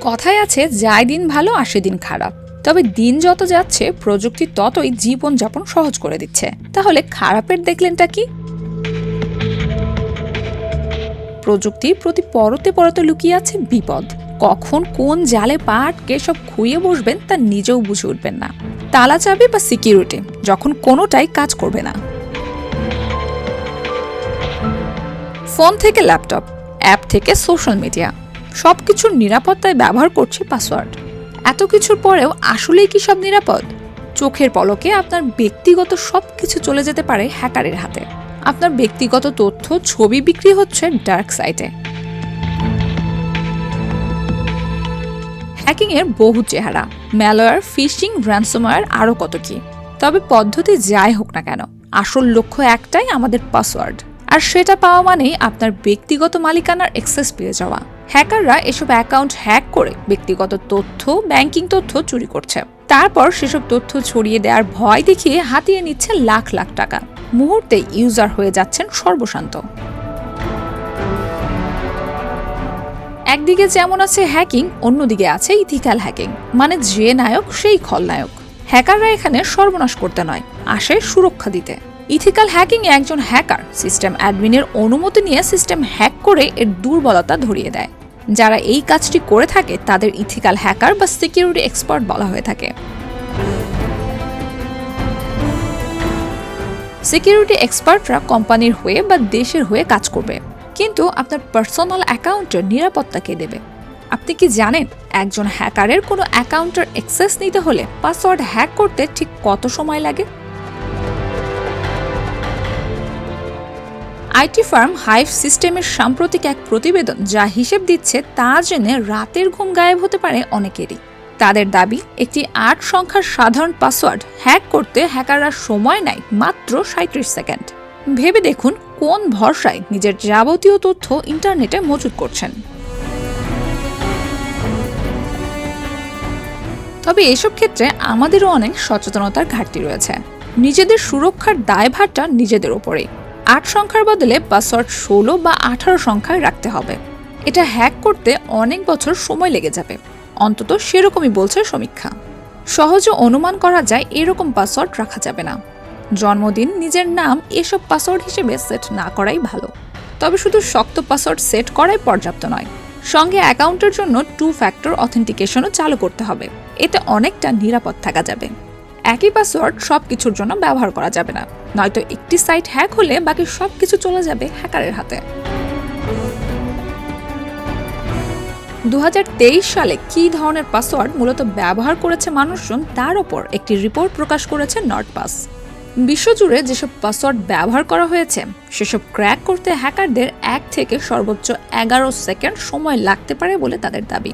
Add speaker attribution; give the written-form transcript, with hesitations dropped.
Speaker 1: কথায় আছে, যায় দিন ভালো আসে দিন খারাপ। তবে দিন যত যাচ্ছে প্রযুক্তি ততই জীবনযাপন সহজ করে দিচ্ছে। তাহলে খারাপের দেখলেনটা কি? প্রযুক্তির প্রতি পরতে পরতে লুকিয়ে আছে বিপদ। কখন কোন জালে পা আটকে সব খুইয়ে বসবেন তা নিজেও বুঝে উঠবেন না। তালা চাবি বা সিকিউরিটি, যখন কোনোটাই কাজ করবে না। ফোন থেকে ল্যাপটপ, অ্যাপ থেকে সোশ্যাল মিডিয়া, সবকিছুর নিরাপত্তায় ব্যবহার করছি পাসওয়ার্ড। এত কিছুর পরেও আসলেই কি সব নিরাপদ? চোখের পলকে আপনার ব্যক্তিগত সবকিছু চলে যেতে পারে হ্যাকারের হাতে। আপনার ব্যক্তিগত তথ্য, ছবি বিক্রি হচ্ছে ডার্ক সাইটে। হ্যাকিং এর বহু চেহারা, ম্যালওয়্যার, ফিশিং, র্যানসমওয়্যার, আরও কত কি। তবে পদ্ধতি যাই হোক না কেন, আসল লক্ষ্য একটাই, আমাদের পাসওয়ার্ড। আর সেটা পাওয়া মানেই আপনার ব্যক্তিগত মালিকানার অ্যাক্সেস পেয়ে যাওয়া। হ্যাকাররা এসব অ্যাকাউন্ট হ্যাক করে ব্যক্তিগত তথ্য, ব্যাংকিং তথ্য চুরি করছে। তারপর সেসব তথ্য ছড়িয়ে দেওয়ার ভয় দেখিয়ে হাতিয়ে নিচ্ছে লাখ লাখ টাকা। মুহূর্তে ইউজার হয়ে যাচ্ছেন সর্বশান্ত। একদিকে যেমন আছে হ্যাকিং, অন্যদিকে আছে ইথিক্যাল হ্যাকিং, মানে যে নায়ক সেই খলনায়ক। হ্যাকাররা এখানে সর্বনাশ করতে নয়, আসে সুরক্ষা দিতে। ইথিক্যাল হ্যাকিং এ একজন হ্যাকার সিস্টেম অ্যাডমিনের অনুমতি নিয়ে সিস্টেম হ্যাক করে এর দুর্বলতা ধরিয়ে দেয়। যারা এই কাজটি করে থাকে তাদের ইথিক্যাল হ্যাকার বা সিকিউরিটি এক্সপার্ট বলা হয়ে থাকে। সিকিউরিটি এক্সপার্টরা কোম্পানির হয়ে বা দেশের হয়ে কাজ করবে, কিন্তু আপনার পার্সোনাল অ্যাকাউন্টের নিরাপত্তা কে দেবে? আপনি কি জানেন একজন হ্যাকারের কোনো অ্যাকাউন্টের অ্যাক্সেস নিতে হলে পাসওয়ার্ড হ্যাক করতে ঠিক কত সময় লাগে? আইটি ফার্ম হাইভ সিস্টেমের সাম্প্রতিক এক প্রতিবেদন যা হিসেব দিচ্ছে তা জেনে রাতের ঘুম গায়েব হতে পারে অনেকেরই। তাদের দাবি, একটি ৮ সংখ্যার সাধারণ পাসওয়ার্ড হ্যাক করতে হ্যাকাররা সময় নেয় মাত্র ৩৭ সেকেন্ড। ভেবে দেখুন কোন ভরসায় নিজের যাবতীয় তথ্য ইন্টারনেটে মজুত করছেন। তবে এসব ক্ষেত্রে আমাদেরও অনেক সচেতনতার ঘাটতি রয়েছে। নিজেদের সুরক্ষার দায়ভারটা নিজেদের ওপরে। ৮ সংখ্যার বদলে পাসওয়ার্ড ১৬ বা ১৮ সংখ্যায় রাখতে হবে। এটা হ্যাক করতে অনেক বছর সময় লেগে যাবে, অন্তত সেরকমই বলছে সমীক্ষা। সহজে অনুমান করা যায় এরকম পাসওয়ার্ড রাখা যাবে না। জন্মদিন, নিজের নাম এসব পাসওয়ার্ড হিসেবে সেট না করাই ভালো। তবে শুধু শক্ত পাসওয়ার্ড সেট করাই পর্যাপ্ত নয়, সঙ্গে অ্যাকাউন্টের জন্য 2 ফ্যাক্টর অথেন্টিকেশনও চালু করতে হবে। এতে অনেকটা নিরাপদ থাকা যাবে। একই পাসওয়ার্ড সব কিছুর জন্য ব্যবহার করা যাবে না, নয়তো একটি সাইট হ্যাক হলে বাকি সবকিছু চলে যাবে হ্যাকারের হাতে। ২০২৩ সালে কী ধরনের পাসওয়ার্ড মূলত ব্যবহার করেছে মানুষজন তার ওপর একটি রিপোর্ট প্রকাশ করেছে নর্ডপাস। বিশ্বজুড়ে যেসব পাসওয়ার্ড ব্যবহার করা হয়েছে সেসব ক্র্যাক করতে হ্যাকারদের 1 থেকে সর্বোচ্চ 11 সেকেন্ড সময় লাগতে পারে বলে তাদের দাবি।